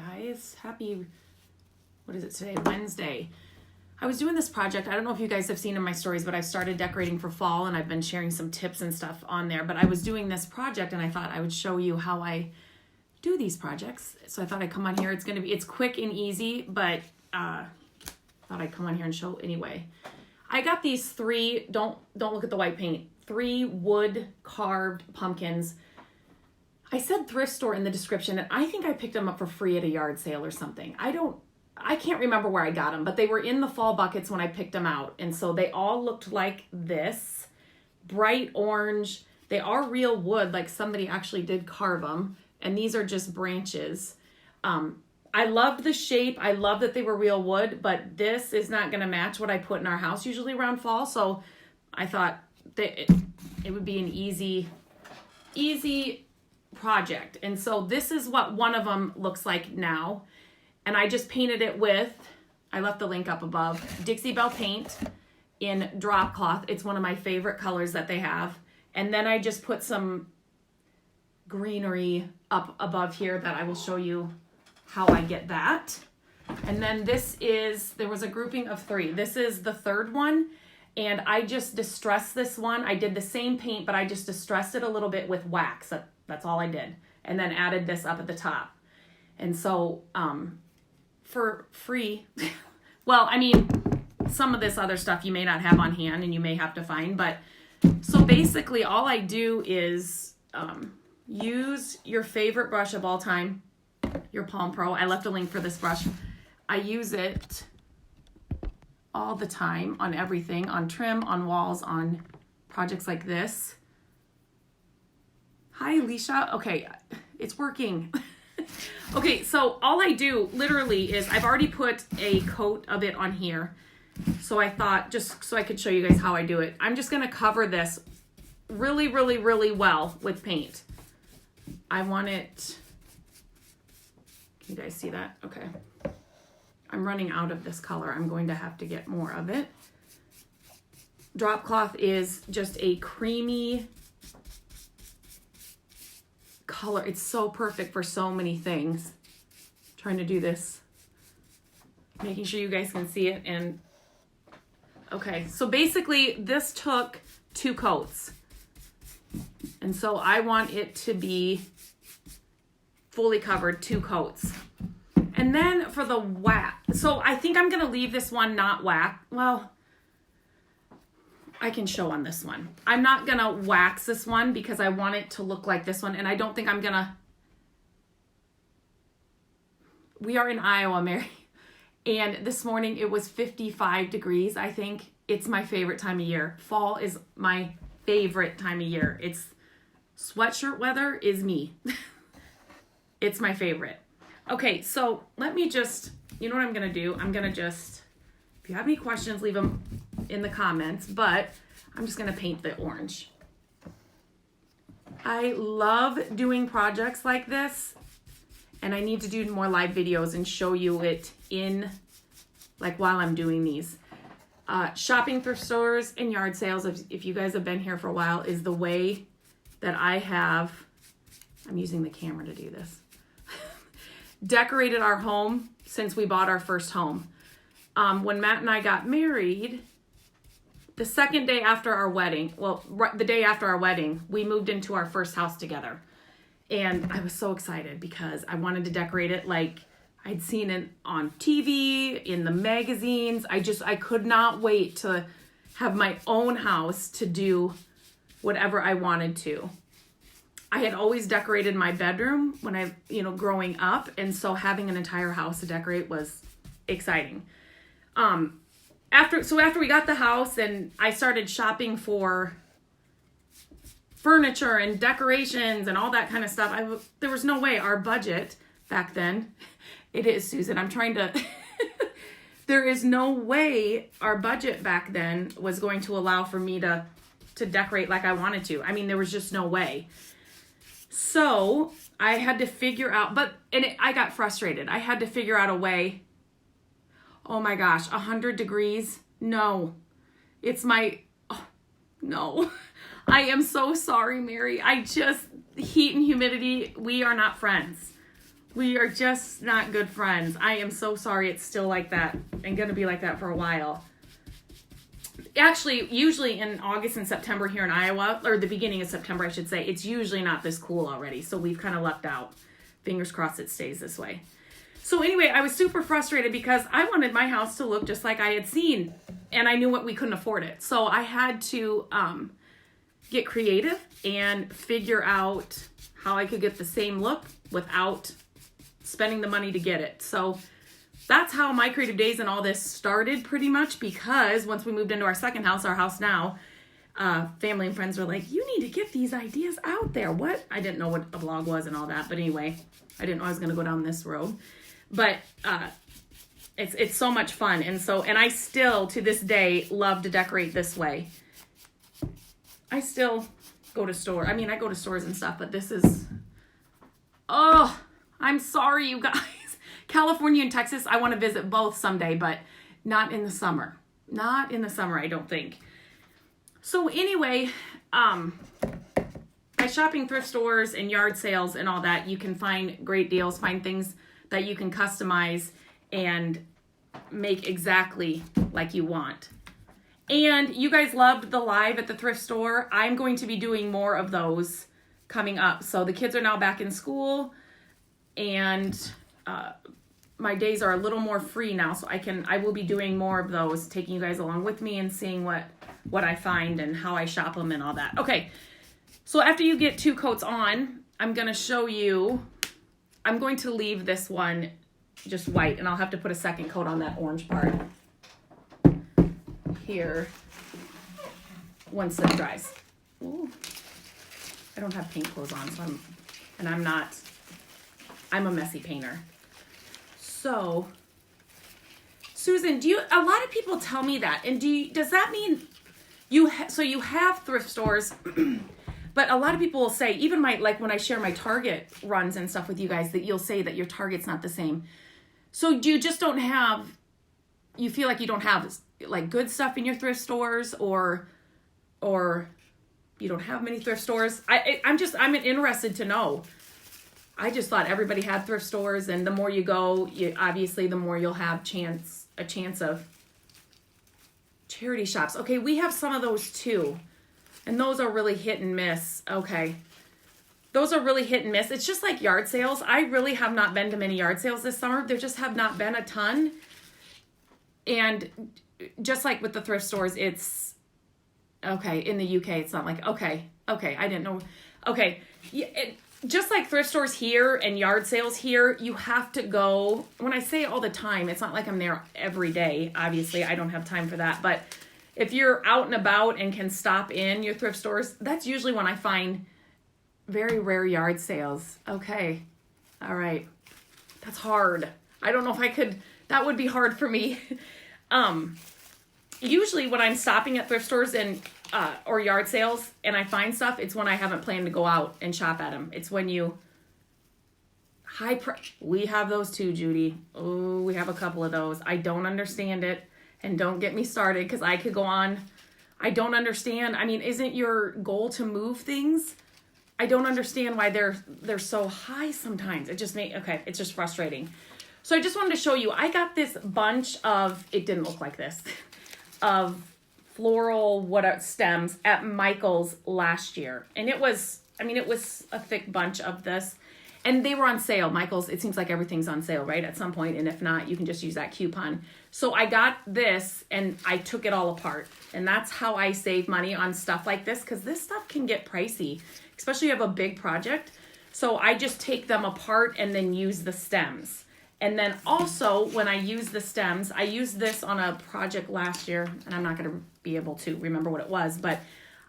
guys. Happy, what is it today? Wednesday. I was doing this project. I don't know if you guys have seen in my stories, but I started decorating for fall and I've been sharing some tips and stuff on there. But I was doing this project and I thought I would show you how I do these projects. So I thought I'd come on here. It's quick and easy, but thought I'd come on here and show anyway. I got these 3, don't look at the white paint, 3 wood carved pumpkins. I said thrift store in the description, and I think I picked them up for free at a yard sale or something. I can't remember where I got them, but they were in the fall buckets when I picked them out. And so they all looked like this, bright orange. They are real wood, like somebody actually did carve them. And these are just branches. I loved the shape. I love that they were real wood, but this is not going to match what I put in our house usually around fall. So I thought that it would be an easy project. And so this is what one of them looks like now. And I just painted it with, I left the link up above, Dixie Belle paint in drop cloth. It's one of my favorite colors that they have. And then I just put some greenery up above here that I will show you how I get that. And then there was a grouping of 3. This is the 3rd one. And I just distressed this one. I did the same paint, but I just distressed it a little bit with wax. That's all I did. And then added this up at the top. And so, for free, well, I mean, some of this other stuff you may not have on hand and you may have to find, but so basically all I do is use your favorite brush of all time, your Palm Pro. I left a link for this brush. I use it all the time on everything, on trim, on walls, on projects like this. Hi, Alicia. Okay, it's working. Okay, so all I do literally is I've already put a coat of it on here. So I thought, just so I could show you guys how I do it, I'm just going to cover this really, really, really well with paint. I want it, can you guys see that? Okay. I'm running out of this color. I'm going to have to get more of it. Drop cloth is just a creamy color. It's so perfect for so many things. Trying to do this, making sure you guys can see it. And okay, so basically this took 2 coats. And so I want it to be fully covered, 2 coats. And then for the wax, so I think I'm going to leave this one not wax. Well, I can show on this one. I'm not going to wax this one because I want it to look like this one. And I don't think I'm going to. We are in Iowa, Mary. And this morning it was 55 degrees. I think it's my favorite time of year. Fall is my favorite time of year. It's sweatshirt weather is me. It's my favorite. Okay, so let me just, you know what I'm going to do? I'm going to just, if you have any questions, leave them in the comments, but I'm just going to paint the orange. I love doing projects like this, and I need to do more live videos and show you it in, like while I'm doing these. Shopping thrift stores and yard sales, if you guys have been here for a while, is the way that I have, I'm using the camera to do this, decorated our home since we bought our first home. When Matt and I got married, the second day after our wedding, the day after our wedding, we moved into our first house together. And I was so excited because I wanted to decorate it like I'd seen it on TV, in the magazines. I could not wait to have my own house to do whatever I wanted to. I had always decorated my bedroom when growing up. And so having an entire house to decorate was exciting. After we got the house and I started shopping for furniture and decorations and all that kind of stuff, there was no way our budget back then, it is, Susan, I'm trying to, there is no way our budget back then was going to allow for me to decorate like I wanted to. I mean, there was just no way. So I had to figure out, I got frustrated. I had to figure out a way. Oh my gosh, 100 degrees? No. No. I am so sorry, Mary. Heat and humidity, we are not friends. We are just not good friends. I am so sorry it's still like that and going to be like that for a while. Actually, usually in August and September here in Iowa, or the beginning of September, I should say, it's usually not this cool already. So we've kind of lucked out. Fingers crossed it stays this way. So anyway, I was super frustrated because I wanted my house to look just like I had seen. And I knew what we couldn't afford it. So I had to get creative and figure out how I could get the same look without spending the money to get it. So that's how my creative days and all this started pretty much, because once we moved into our second house, our house now, family and friends were like, you need to get these ideas out there. What? I didn't know what a blog was and all that. But anyway, I didn't know I was going to go down this road. But it's so much fun. And I still, to this day, love to decorate this way. I still go to store. I mean, I go to stores and stuff, but this is, oh, I'm sorry, you guys. California and Texas, I want to visit both someday, but not in the summer. Not in the summer, I don't think. So anyway, by shopping thrift stores and yard sales and all that, you can find great deals, find things that you can customize and make exactly like you want. And you guys loved the live at the thrift store. I'm going to be doing more of those coming up. So the kids are now back in school, and my days are a little more free now, so I will be doing more of those, taking you guys along with me and seeing what I find and how I shop them and all that. Okay, so after you get 2 coats on, I'm going to show you, I'm going to leave this one just white, and I'll have to put a second coat on that orange part here once it dries. Ooh. I don't have paint clothes on, so I'm a messy painter. So, Susan, a lot of people tell me that, and does that mean you have thrift stores, but a lot of people will say, even when I share my Target runs and stuff with you guys, that you'll say that your Target's not the same. So do you just you feel like you don't have like good stuff in your thrift stores, or you don't have many thrift stores? I'm interested to know. I just thought everybody had thrift stores, and the more you go, obviously the more you'll have a chance of charity shops. Okay, we have some of those too, and those are really hit and miss. Okay, those are really hit and miss. It's just like yard sales. I really have not been to many yard sales this summer. There just have not been a ton. And just like with the thrift stores, it's okay. In the UK, it's not like, okay, I didn't know. Okay, just like thrift stores here and yard sales here, you have to go. When I say all the time, it's not like I'm there every day. Obviously, I don't have time for that. But if you're out and about and can stop in your thrift stores, that's usually when I find very rare yard sales. Okay, all right. That's hard. I don't know if I could. That would be hard for me. Usually when I'm stopping at thrift stores and or yard sales and I find stuff, it's when I haven't planned to go out and shop at them. It's when we have those too, Judy. Oh, we have a couple of those. I don't understand it, and don't get me started, because I could go on. I don't understand. I mean, isn't your goal to move things? I don't understand why they're so high sometimes. It's just frustrating. So I just wanted to show you, I got this bunch of, it didn't look like this, of floral stems at Michael's last year. And it was a thick bunch of this. And they were on sale. Michael's, it seems like everything's on sale, right? At some point. And if not, you can just use that coupon. So I got this and I took it all apart. And that's how I save money on stuff like this, because this stuff can get pricey, especially if you have a big project. So I just take them apart and then use the stems. And then also, when I use the stems, I used this on a project last year, and I'm not going to be able to remember what it was, but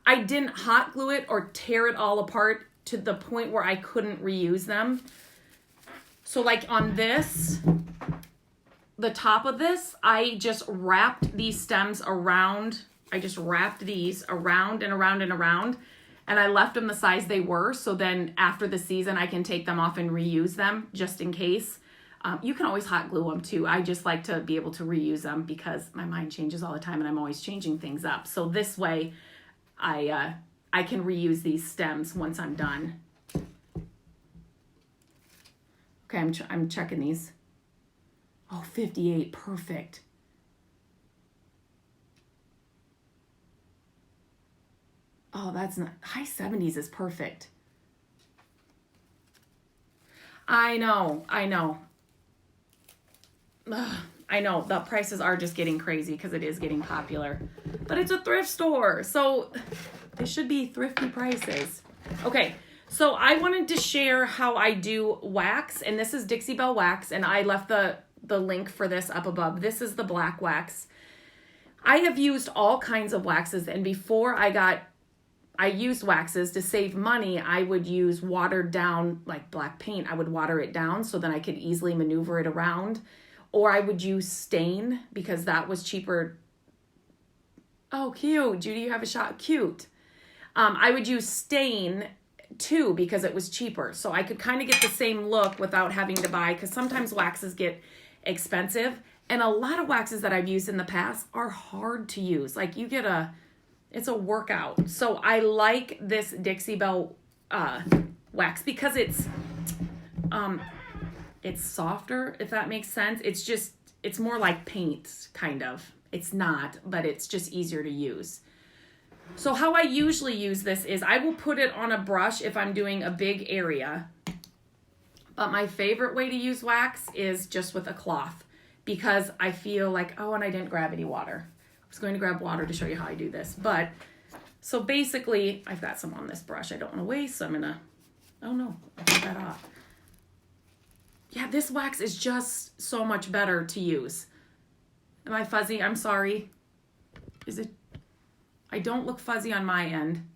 I didn't hot glue it or tear it all apart to the point where I couldn't reuse them. So like on this, the top of this, I just wrapped these stems around. I just wrapped these around and around and around, and I left them the size they were. So then after the season, I can take them off and reuse them just in case. You can always hot glue them too. I just like to be able to reuse them because my mind changes all the time and I'm always changing things up. So this way I can reuse these stems once I'm done. Okay, I'm checking these. Oh, 58, perfect. Oh, that's not, high 70s is perfect. I know. Ugh, I know, the prices are just getting crazy because it is getting popular. But it's a thrift store, so they should be thrifty prices. Okay, so I wanted to share how I do wax, and this is Dixie Belle Wax, and I left the link for this up above. This is the black wax. I have used all kinds of waxes, and before I used waxes to save money, I would use watered down, like black paint. I would water it down so then I could easily maneuver it around. Or I would use stain because that was cheaper. Oh, cute. Judy, you have a shot. Cute. I would use stain too because it was cheaper. So I could kind of get the same look without having to buy, because sometimes waxes get expensive. And a lot of waxes that I've used in the past are hard to use. Like it's a workout. So I like this Dixie Belle wax because it's softer, if that makes sense. It's more like paint, kind of. It's not, but it's just easier to use. So how I usually use this is I will put it on a brush if I'm doing a big area. But my favorite way to use wax is just with a cloth, because I feel like, oh, and I didn't grab any water. I was going to grab water to show you how I do this. But, so basically, I've got some on this brush I don't want to waste, so I'm going to, oh no, I took that off. Yeah, this wax is just so much better to use. Am I fuzzy? I'm sorry. Is it? I don't look fuzzy on my end.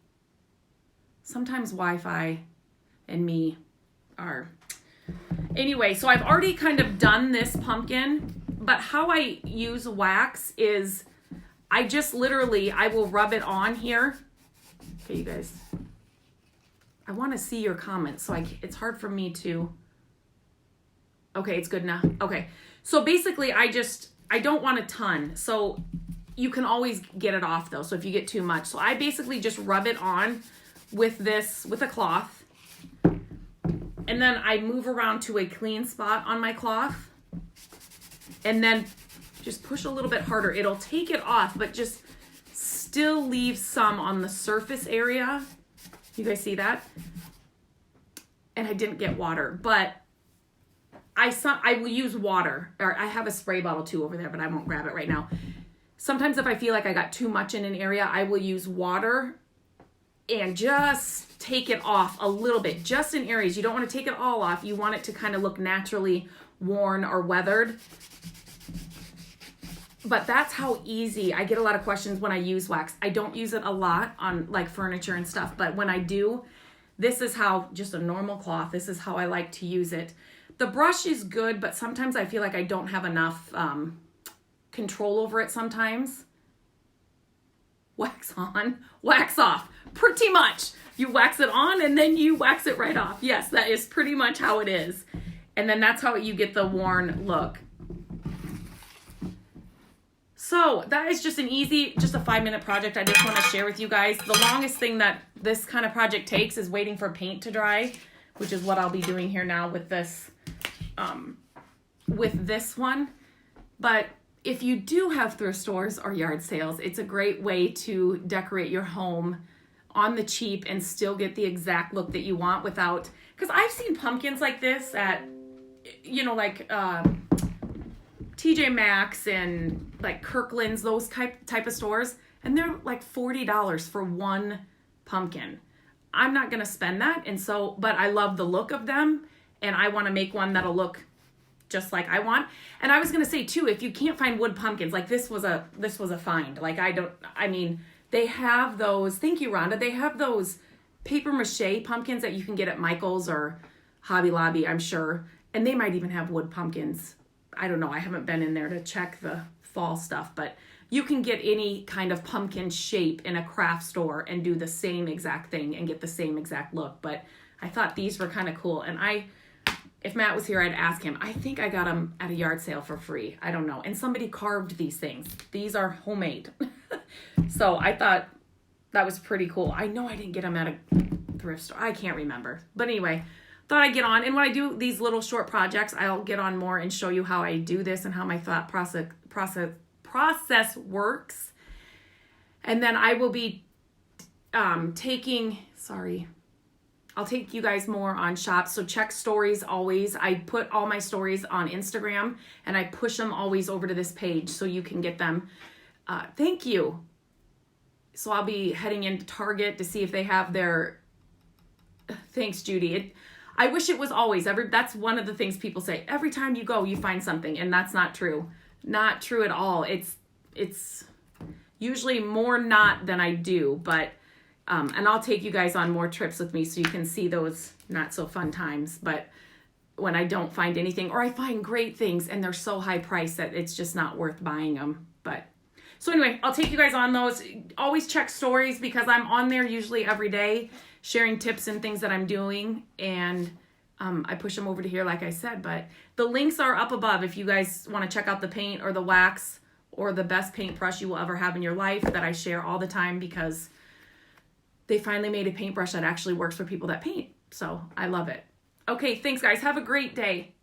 Sometimes Wi-Fi and me are. Anyway, so I've already kind of done this pumpkin, but how I use wax is I just literally, I will rub it on here. Okay, you guys. I want to see your comments, so it's hard for me to. Okay, it's good now. Okay, so basically I don't want a ton. So you can always get it off though. So if you get too much. So I basically just rub it on with a cloth. And then I move around to a clean spot on my cloth. And then just push a little bit harder. It'll take it off, but just still leave some on the surface area. You guys see that? And I didn't get water, but I will use water, or I have a spray bottle too over there, but I won't grab it right now. Sometimes if I feel like I got too much in an area, I will use water and just take it off a little bit, just in areas. You don't want to take it all off. You want it to kind of look naturally worn or weathered. But that's how easy. I get a lot of questions when I use wax. I don't use it a lot on like furniture and stuff, but when I do, this is how, just a normal cloth, this is how I like to use it. The brush is good, but sometimes I feel like I don't have enough control over it sometimes. Wax on, wax off. Pretty much. You wax it on and then you wax it right off. Yes, that is pretty much how it is. And then that's how you get the worn look. So that is just just a 5-minute project I just want to share with you guys. The longest thing that this kind of project takes is waiting for paint to dry, which is what I'll be doing here now with this one. But if you do have thrift stores or yard sales, it's a great way to decorate your home on the cheap and still get the exact look that you want without, because I've seen pumpkins like this at, like TJ Maxx and like Kirkland's, those type of stores, and they're like $40 for one pumpkin. I'm not going to spend that. And so, but I love the look of them, and I want to make one that'll look just like I want. And I was going to say too, if you can't find wood pumpkins, like this was a find. Like they have those, thank you, Rhonda. They have those paper mache pumpkins that you can get at Michael's or Hobby Lobby, I'm sure. And they might even have wood pumpkins. I don't know. I haven't been in there to check the fall stuff, but you can get any kind of pumpkin shape in a craft store and do the same exact thing and get the same exact look. But I thought these were kind of cool. And if Matt was here, I'd ask him. I think I got them at a yard sale for free. I don't know. And somebody carved these things. These are homemade. So I thought that was pretty cool. I know I didn't get them at a thrift store. I can't remember. But anyway, thought I'd get on. And when I do these little short projects, I'll get on more and show you how I do this and how my thought process works. And then I will be I'll take you guys more on shops. So check stories always. I put all my stories on Instagram and I push them always over to this page so you can get them. Thank you. So I'll be heading into Target to see if they have their, thanks Judy. I wish it was always, that's one of the things people say. Every time you go, you find something, and that's not true. Not true at all. It's usually more not than I do, but and I'll take you guys on more trips with me so you can see those not so fun times. But when I don't find anything, or I find great things and they're so high priced that it's just not worth buying them. But so anyway, I'll take you guys on those. Always check stories because I'm on there usually every day sharing tips and things that I'm doing. And I push them over to here, like I said. But the links are up above if you guys want to check out the paint or the wax or the best paintbrush you will ever have in your life that I share all the time because they finally made a paintbrush that actually works for people that paint. So I love it. Okay, thanks guys. Have a great day.